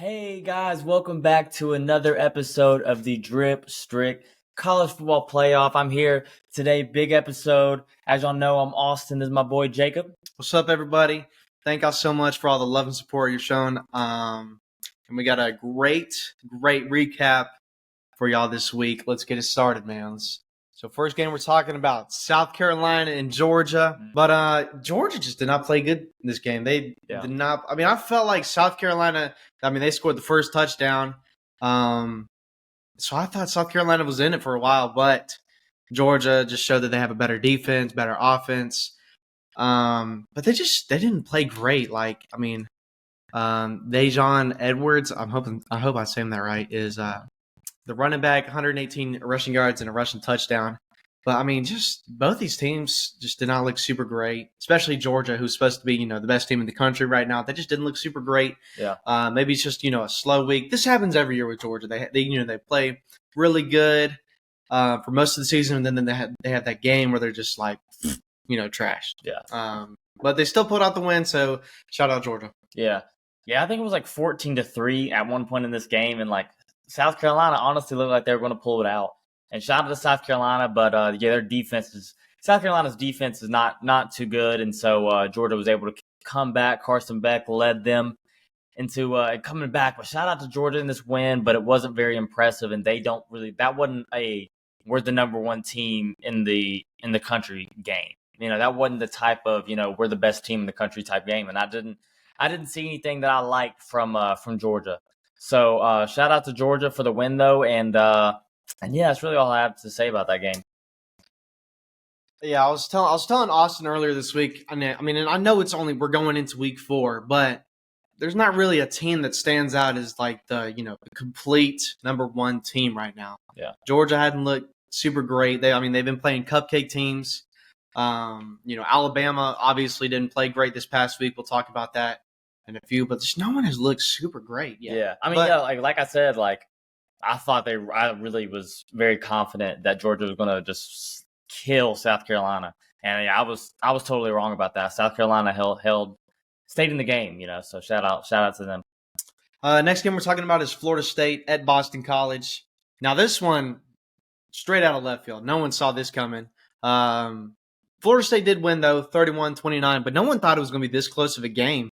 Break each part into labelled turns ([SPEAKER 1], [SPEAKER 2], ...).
[SPEAKER 1] Hey guys, welcome back to another episode of the Dripp Strick College Football Playoff. I'm here today, big episode. As y'all know, I'm Austin. This is my boy Jacob.
[SPEAKER 2] What's up, everybody? Thank y'all so much for all the love and support you're showing. And we got a great recap for y'all this week. Let's get it started, man. So first game we're talking about South Carolina and Georgia. But Georgia just did not play good in this game. They did not. I mean, I felt like South Carolina, they scored the first touchdown. So I thought South Carolina was in it for a while, but Georgia just showed that they have a better defense, better offense. But they didn't play great. Dejon Edwards, I hope I'm saying that right, is the running back, 118 rushing yards and a rushing touchdown. But I mean, just both these teams just did not look super great, especially Georgia, who's supposed to be, the best team in the country right now. They just didn't look super great.
[SPEAKER 1] Yeah.
[SPEAKER 2] Maybe it's just, a slow week. This happens every year with Georgia. They play really good for most of the season, and then they have that game where they're just like, trash.
[SPEAKER 1] Yeah.
[SPEAKER 2] But they still pulled out the win, so shout out Georgia.
[SPEAKER 1] Yeah. I think it was like 14-3 at one point in this game, and South Carolina honestly looked like they were going to pull it out. And shout out to South Carolina, but South Carolina's defense is not too good, and so Georgia was able to come back. Carson Beck led them into coming back. But shout out to Georgia in this win, but it wasn't very impressive, and that wasn't we're the number one team in the country game. That wasn't the type of we're the best team in the country type game, and I didn't see anything that I liked from Georgia. So shout out to Georgia for the win though, and yeah, that's really all I have to say about that game.
[SPEAKER 2] Yeah, I was telling Austin earlier this week. And I know we're going into week 4, but there's not really a team that stands out as like the complete number one team right now.
[SPEAKER 1] Yeah,
[SPEAKER 2] Georgia hadn't looked super great. They've been playing cupcake teams. Alabama obviously didn't play great this past week. We'll talk about that in a few, but no one has looked super great yet.
[SPEAKER 1] Yeah. Like I said, I really was very confident that Georgia was going to just kill South Carolina, and I was totally wrong about that. South Carolina stayed in the game, So shout out to them.
[SPEAKER 2] Next game we're talking about is Florida State at Boston College. Now this one, straight out of left field. No one saw this coming. Florida State did win though, 31-29, but no one thought it was going to be this close of a game.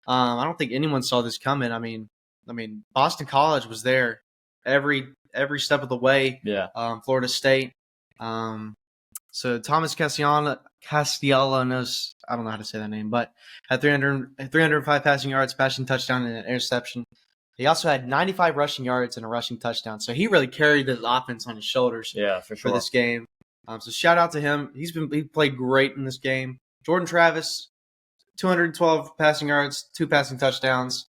[SPEAKER 2] I don't think anyone saw this coming. I mean, Boston College was there every step of the way.
[SPEAKER 1] Yeah.
[SPEAKER 2] Florida State. So Thomas Castellanos, I don't know how to say that name, but had 305 passing yards, passing touchdown, and an interception. He also had 95 rushing yards and a rushing touchdown. So he really carried the offense on his shoulders.
[SPEAKER 1] Yeah, for sure.
[SPEAKER 2] For this game. So shout out to him. He played great in this game. Jordan Travis, 212 passing yards, 2 passing touchdowns.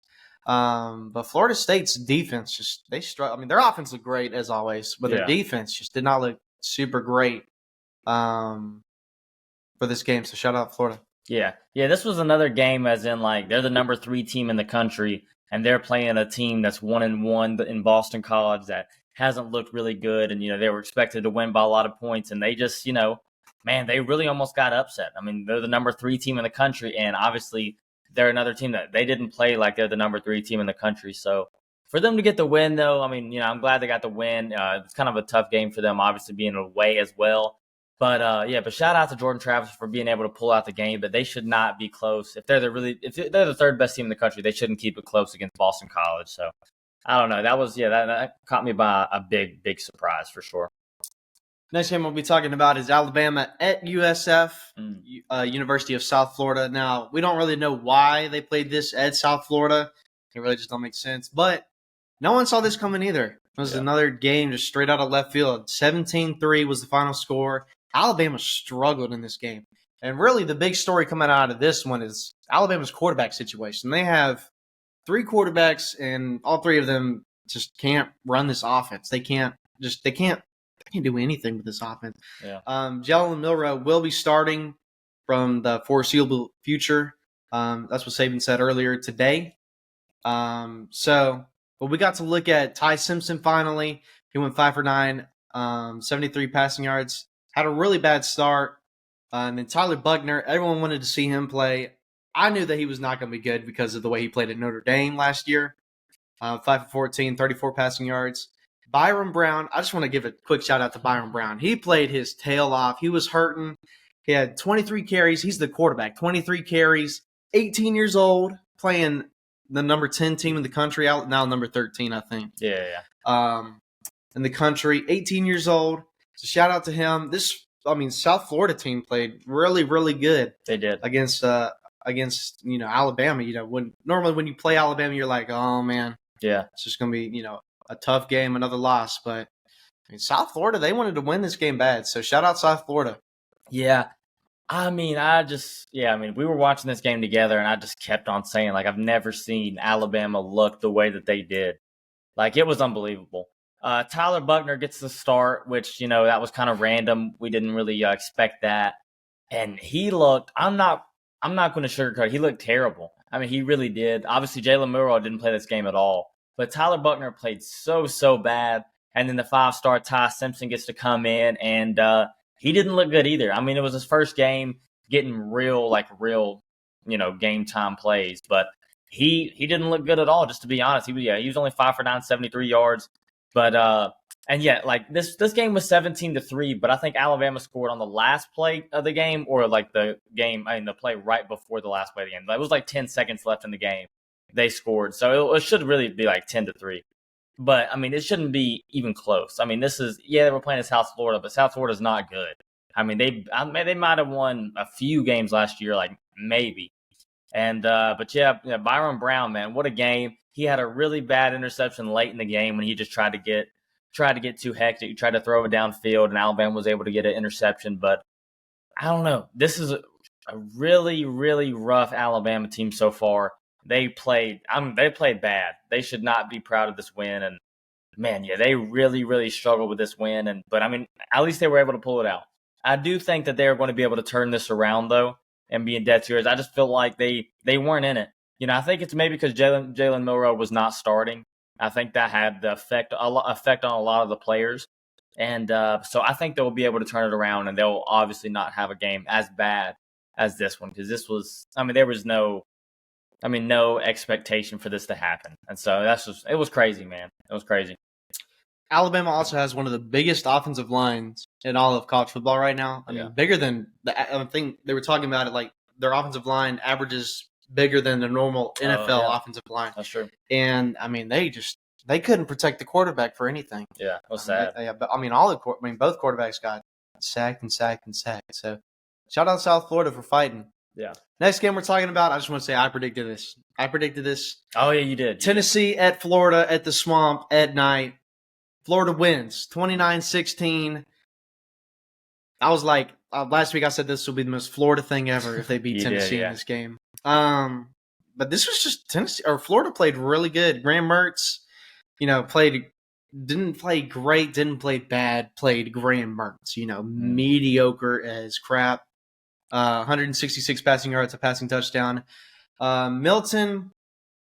[SPEAKER 2] But Florida State's defense they struggle. Their offense looked great as always, but their defense just did not look super great for this game. So shout out Florida.
[SPEAKER 1] Yeah. This was another game, as in they're the number 3 team in the country, and they're playing a team that's 1-1 in Boston College that hasn't looked really good, and they were expected to win by a lot of points, and they just they really almost got upset. They're the number 3 team in the country, and obviously they're another team that they didn't play like they're the number 3 team in the country. So for them to get the win, though, I'm glad they got the win. It's kind of a tough game for them, obviously being away as well. But but shout out to Jordan Travis for being able to pull out the game. But they should not be close. If they're the third best team in the country, they shouldn't keep it close against Boston College. So I don't know. That caught me by a big surprise for sure.
[SPEAKER 2] Next game we'll be talking about is Alabama at USF, University of South Florida. Now, we don't really know why they played this at South Florida. It really just don't make sense. But no one saw this coming either. It was another game just straight out of left field. 17-3 was the final score. Alabama struggled in this game. And really the big story coming out of this one is Alabama's quarterback situation. They have 3 quarterbacks, and all 3 of them just can't run this offense. They can't do anything with this offense.
[SPEAKER 1] Yeah.
[SPEAKER 2] Jalen Milroe will be starting from the foreseeable future. That's what Saban said earlier today. But we got to look at Ty Simpson finally. He went 5 for 9, 73 passing yards. Had a really bad start. And then Tyler Buckner, everyone wanted to see him play. I knew that he was not going to be good because of the way he played at Notre Dame last year. 5 for 14, 34 passing yards. Byron Brown, I just want to give a quick shout out to Byron Brown. He played his tail off. He was hurting. He had 23 carries. He's the quarterback. 23 carries, 18 years old, playing the number 10 team in the country, out now number 13, I think.
[SPEAKER 1] Yeah.
[SPEAKER 2] In the country, 18 years old. So shout out to him. South Florida team played really, really good.
[SPEAKER 1] They did
[SPEAKER 2] against Alabama. When you play Alabama, you're like, oh man,
[SPEAKER 1] yeah,
[SPEAKER 2] it's just gonna be a tough game, another loss. But South Florida, they wanted to win this game bad. So shout out South Florida.
[SPEAKER 1] Yeah. we were watching this game together, and I just kept on saying, like, I've never seen Alabama look the way that they did. Like, it was unbelievable. Tyler Buckner gets the start, which, that was kind of random. We didn't really expect that. And he looked, I'm not going to sugarcoat, he looked terrible. I mean, he really did. Obviously, Jalen Milroe didn't play this game at all. But Tyler Buckner played so bad. And then the 5-star Ty Simpson gets to come in, and he didn't look good either. I mean, it was his first game getting real, game time plays. But he didn't look good at all, just to be honest. He was only 5 for 9, 73 yards. But this game was 17-3, but I think Alabama scored on the last play of the game, or the play right before the last play of the game. It was like 10 seconds left in the game. They scored. So it should really be like 10-3. But, it shouldn't be even close. They were playing in South Florida, but South Florida's not good. They might have won a few games last year, like maybe. And Byron Brown, man, what a game. He had a really bad interception late in the game when he just tried to get too hectic. He tried to throw it downfield, and Alabama was able to get an interception. But I don't know. This is a really, really rough Alabama team so far. They played bad. They should not be proud of this win. And man, they really, really struggled with this win. But at least they were able to pull it out. I do think that they're going to be able to turn this around, though, and be in dead serious. I just feel like they weren't in it. I think it's maybe because Jalen Milroe was not starting. I think that had the effect on a lot of the players. And so I think they'll be able to turn it around, and they'll obviously not have a game as bad as this one, because this was, there was no expectation for this to happen. And so it was crazy, man. It was crazy.
[SPEAKER 2] Alabama also has one of the biggest offensive lines in all of college football right now. Bigger than I think they were talking about it, like their offensive line averages bigger than the normal NFL offensive line.
[SPEAKER 1] That's true.
[SPEAKER 2] And they couldn't protect the quarterback for anything.
[SPEAKER 1] Yeah, it was sad.
[SPEAKER 2] But both quarterbacks got sacked. So shout out South Florida for fighting.
[SPEAKER 1] Yeah.
[SPEAKER 2] Next game we're talking about, I just want to say I predicted this.
[SPEAKER 1] Oh yeah, you did.
[SPEAKER 2] Tennessee at Florida at the Swamp at night. Florida wins 29-16. I was like, last week I said this will be the most Florida thing ever if they beat Tennessee in this game. But this was just Tennessee, or Florida played really good. Graham Mertz, didn't play great, didn't play bad, played Graham Mertz, mediocre as crap. 166 passing yards, a passing touchdown. Milton,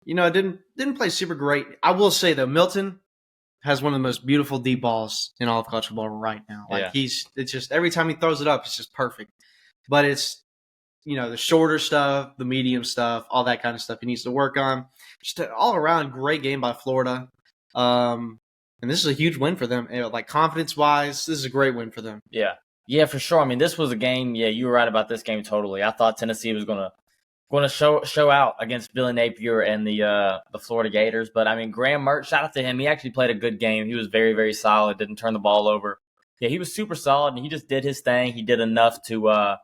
[SPEAKER 2] didn't play super great. I will say though, Milton has one of the most beautiful deep balls in all of college football right now. It's just every time he throws it up, it's just perfect. But it's, the shorter stuff, the medium stuff, all that kind of stuff he needs to work on. Just an all around great game by Florida. And this is a huge win for them. Confidence wise, this is a great win for them.
[SPEAKER 1] Yeah. Yeah, for sure. This was a game. Yeah, you were right about this game totally. I thought Tennessee was going to show out against Billy Napier and the Florida Gators. But Graham Mertz, shout out to him. He actually played a good game. He was very, very solid. Didn't turn the ball over. Yeah, he was super solid, and he just did his thing. He did enough to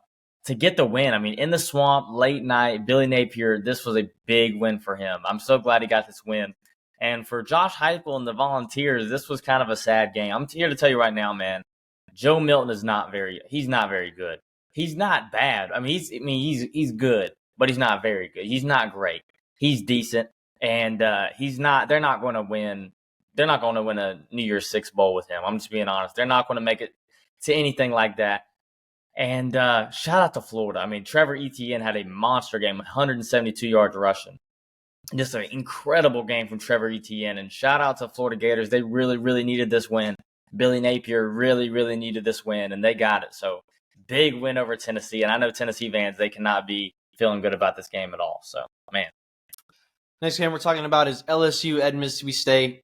[SPEAKER 1] get the win. In the Swamp, late night, Billy Napier. This was a big win for him. I'm so glad he got this win. And for Josh Heupel and the Volunteers, this was kind of a sad game. I'm here to tell you right now, man. Joe Milton is he's not very good. He's not bad. He's good, but he's not very good. He's not great. He's decent, and they're not going to win. They're not going to win a New Year's Six bowl with him. I'm just being honest. They're not going to make it to anything like that. And shout out to Florida. Trevor Etienne had a monster game, 172 yards rushing. Just an incredible game from Trevor Etienne. And shout out to Florida Gators. They really, really needed this win. Billy Napier really, really needed this win, and they got it. So big win over Tennessee. And I know Tennessee fans, they cannot be feeling good about this game at all. So, man.
[SPEAKER 2] Next game we're talking about is LSU at Mississippi State.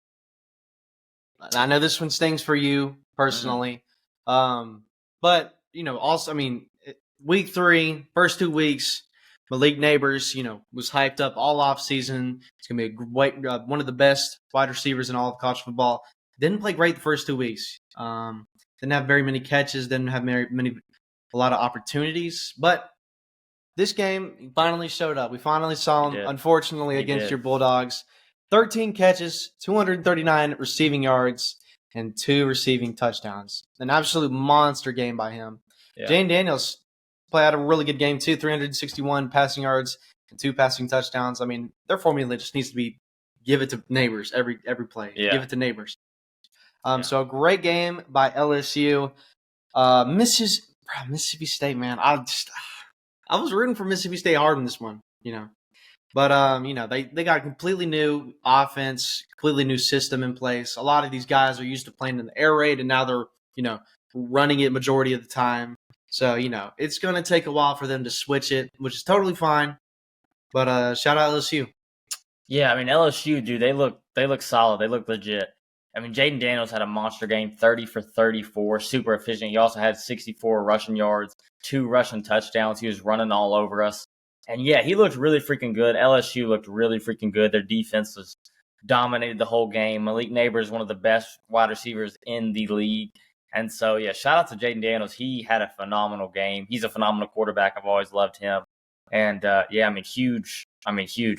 [SPEAKER 2] I know this one stings for you personally, but also, week 3, first 2 weeks, Malik Neighbors, was hyped up all off season. It's gonna be one of the best wide receivers in all of college football. Didn't play great the first 2 weeks. Didn't have very many catches. Didn't have a lot of opportunities. But this game he finally showed up. We finally saw him. Unfortunately, against your Bulldogs. 13 catches, 239 receiving yards, and 2 receiving touchdowns. An absolute monster game by him. Yeah. Jane Daniels played a really good game too, 361 passing yards and 2 passing touchdowns. I mean, their formula just needs to be give it to Neighbors every play. Yeah. Give it to Neighbors. So a great game by LSU. Mississippi State, man. I was rooting for Mississippi State hard in this one, But they got a completely new offense, completely new system in place. A lot of these guys are used to playing in the air raid, and now they're running it majority of the time. So it's going to take a while for them to switch it, which is totally fine. But shout out LSU.
[SPEAKER 1] Yeah, I mean LSU, dude, they look solid. They look legit. I mean, Jaden Daniels had a monster game, 30 for 34, super efficient. He also had 64 rushing yards, 2 rushing touchdowns. He was running all over us. And yeah, he looked really freaking good. LSU looked really freaking good. Their defense was dominated the whole game. Malik Neighbors is one of the best wide receivers in the league. And so, yeah, shout out to Jaden Daniels. He had a phenomenal game. He's a phenomenal quarterback. I've always loved him. And huge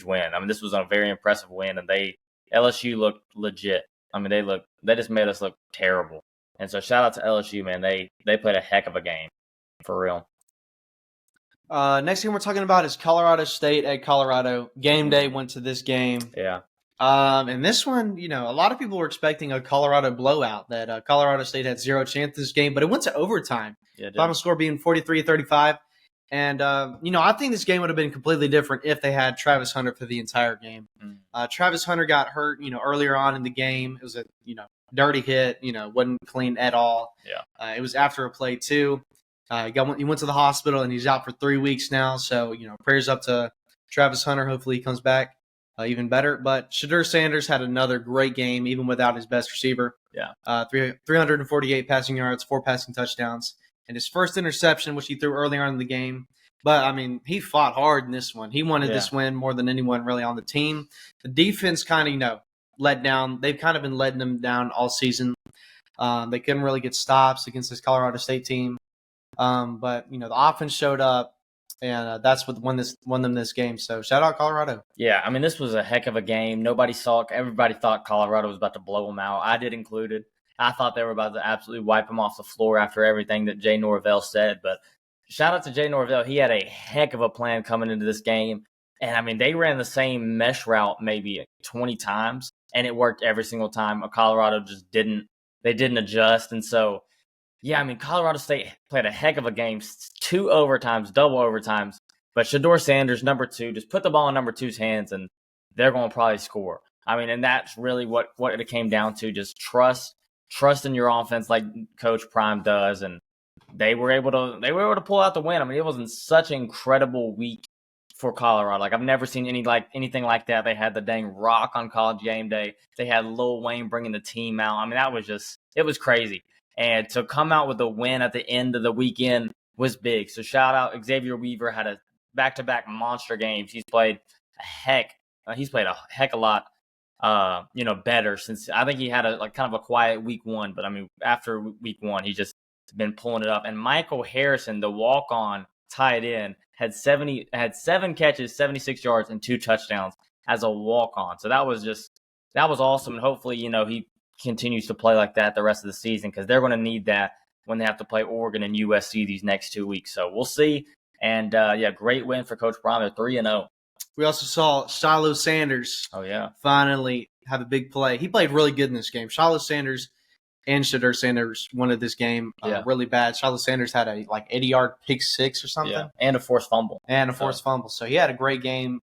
[SPEAKER 1] win. I mean, this was a very impressive win, and LSU looked legit. I mean, they just made us look terrible. And so shout out to LSU, man. They played a heck of a game, for real.
[SPEAKER 2] Next game we're talking about is Colorado State at Colorado. Game day went to this game.
[SPEAKER 1] Yeah.
[SPEAKER 2] And this one, a lot of people were expecting a Colorado blowout, that Colorado State had 0 chance this game, but it went to overtime. Yeah, final score being 43-35. And, I think this game would have been completely different if they had Travis Hunter for the entire game. Travis Hunter got hurt, earlier on in the game. It was a, dirty hit, wasn't clean at all.
[SPEAKER 1] Yeah.
[SPEAKER 2] It was after a play, too. He went to the hospital, and he's out for 3 weeks now. So, prayers up to Travis Hunter. Hopefully he comes back even better. But Shedeur Sanders had another great game, even without his best receiver.
[SPEAKER 1] Yeah.
[SPEAKER 2] 348 passing yards, 4 passing touchdowns. And his first interception, which he threw earlier on in the game. But, I mean, he fought hard in this one. He wanted this win more than anyone really on the team. The defense kind of, let down. They've kind of been letting them down all season. They couldn't really get stops against this Colorado State team. But, the offense showed up, and that's what won them this game. So, shout out Colorado.
[SPEAKER 1] Yeah, I mean, this was a heck of a game. Everybody thought Colorado was about to blow them out. I did included. I thought they were about to absolutely wipe him off the floor after everything that Jay Norvell said. But shout out to Jay Norvell. He had a heck of a plan coming into this game. And, I mean, they ran the same mesh route maybe 20 times, and it worked every single time. Colorado just didn't adjust. And so, yeah, I mean, Colorado State played a heck of a game, 2 overtimes, double overtimes. But Shedeur Sanders, number 2, just put the ball in number 2's hands, and they're going to probably score. I mean, and that's really what it came down to, just trust in your offense like Coach Prime does, and they were able to pull out the win. I mean, it wasn't such an incredible week for Colorado. Like, I've never seen anything like that. They had the dang Rock on College Game Day. They had Lil Wayne bringing the team out. I mean, it was crazy. And to come out with a win at the end of the weekend was big. So shout out Xavier Weaver, had a back-to-back monster games. He's played a heck a lot better, since I think he had a kind of a quiet week 1, but I mean, after week 1, he just been pulling it up. And Michael Harrison, the walk-on tight end, had 7 catches, 76 yards, and 2 touchdowns as a walk-on. So that was awesome. And hopefully, he continues to play like that the rest of the season, because they're going to need that when they have to play Oregon and USC these next 2 weeks. So we'll see. And great win for Coach Brown. They're 3-0.
[SPEAKER 2] We also saw Shiloh Sanders.
[SPEAKER 1] Oh, yeah.
[SPEAKER 2] Finally have a big play. He played really good in this game. Shiloh Sanders and Shedeur Sanders wanted this game really bad. Shiloh Sanders had a 80-yard pick 6 or something.
[SPEAKER 1] Yeah. And a forced fumble.
[SPEAKER 2] So he had a great game.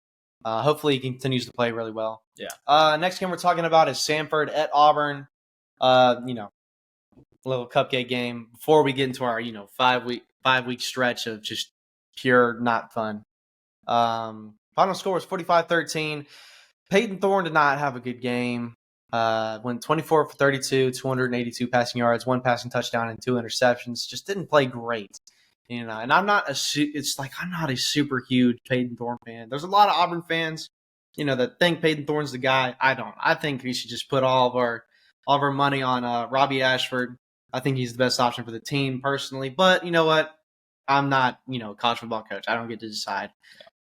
[SPEAKER 2] Hopefully he continues to play really well.
[SPEAKER 1] Yeah.
[SPEAKER 2] Next game we're talking about is Samford at Auburn. A little cupcake game before we get into our 5-week stretch of just pure not fun. Final score was 45-13. Peyton Thorne did not have a good game. Went 24 for 32, 282 passing yards, 1 passing touchdown, and 2 interceptions. Just didn't play great. And I'm not I'm not a super huge Peyton Thorne fan. There's a lot of Auburn fans, that think Peyton Thorne's the guy. I don't. I think we should just put all of our money on Robbie Ashford. I think he's the best option for the team personally. But you know what? I'm not, a college football coach. I don't get to decide.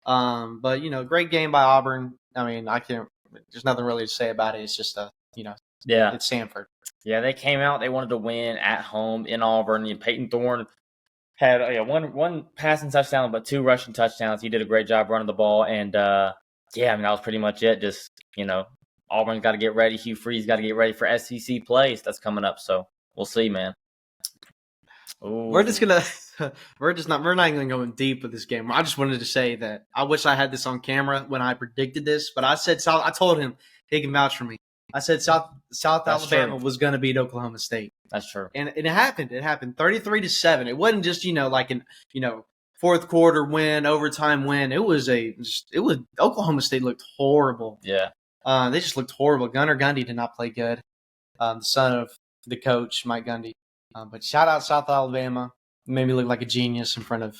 [SPEAKER 2] But great game by Auburn. I mean, I can't. There's nothing really to say about it. It's just it's Sanford.
[SPEAKER 1] Yeah, they came out. They wanted to win at home in Auburn. Peyton Thorne had one passing touchdown, but 2 rushing touchdowns. He did a great job running the ball, and that was pretty much it. Just Auburn's got to get ready. Hugh Freeze got to get ready for SEC plays that's coming up. So we'll see, man. Ooh.
[SPEAKER 2] We're not even going deep with this game. I just wanted to say that I wish I had this on camera when I predicted this, but I told him he can vouch for me. I said South Alabama was going to beat Oklahoma State.
[SPEAKER 1] That's true.
[SPEAKER 2] And it happened. It happened 33-7. It wasn't just, like an, fourth quarter win, overtime win. It was Oklahoma State looked horrible.
[SPEAKER 1] Yeah.
[SPEAKER 2] They just looked horrible. Gunnar Gundy did not play good. The son of the coach, Mike Gundy. But shout out South Alabama. Made me look like a genius in front of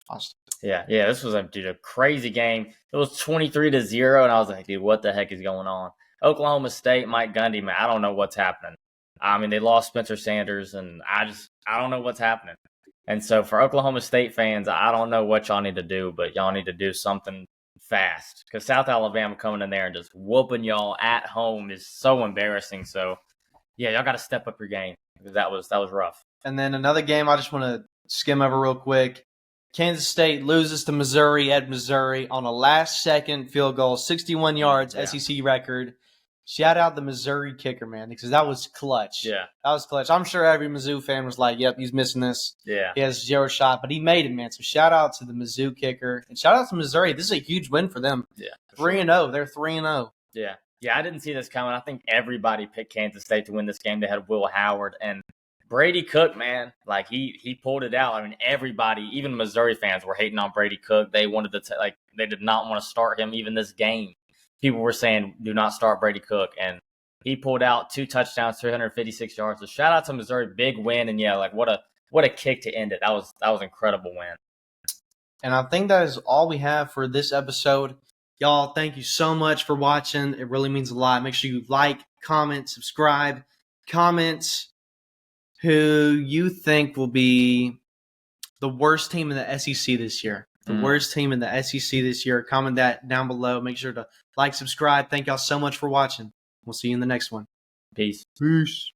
[SPEAKER 2] Austin.
[SPEAKER 1] Yeah. This was a crazy game. It was 23-0, and I was like, dude, what the heck is going on? Oklahoma State, Mike Gundy, man, I don't know what's happening. I mean, they lost Spencer Sanders, and I don't know what's happening. And so for Oklahoma State fans, I don't know what y'all need to do, but y'all need to do something fast because South Alabama coming in there and just whooping y'all at home is so embarrassing. So, yeah, y'all got to step up your game because that was rough.
[SPEAKER 2] And then another game I just want to skim over real quick. Kansas State loses to Missouri at Missouri on a last-second field goal, 61 yards, SEC record. Shout out the Missouri kicker, man, because that was clutch.
[SPEAKER 1] Yeah.
[SPEAKER 2] That was clutch. I'm sure every Mizzou fan was like, yep, he's missing this.
[SPEAKER 1] Yeah.
[SPEAKER 2] He has 0 shot, but he made it, man. So shout out to the Mizzou kicker. And shout out to Missouri. This is a huge win for them.
[SPEAKER 1] Yeah.
[SPEAKER 2] 3-0. They're 3-0.
[SPEAKER 1] Yeah. Yeah, I didn't see this coming. I think everybody picked Kansas State to win this game. They had Will Howard and Brady Cook, man. Like, he pulled it out. I mean, everybody, even Missouri fans were hating on Brady Cook. They wanted to they did not want to start him even this game. People were saying, do not start Brady Cook. And he pulled out 2 touchdowns, 356 yards. So shout out to Missouri, big win. And what a kick to end it. That was an incredible win.
[SPEAKER 2] And I think that is all we have for this episode. Y'all, thank you so much for watching. It really means a lot. Make sure you like, comment, subscribe, comment who you think will be the worst team in the SEC this year. The worst team in the SEC this year. Comment that down below. Make sure to like, subscribe. Thank y'all so much for watching. We'll see you in the next one.
[SPEAKER 1] Peace.
[SPEAKER 2] Peace.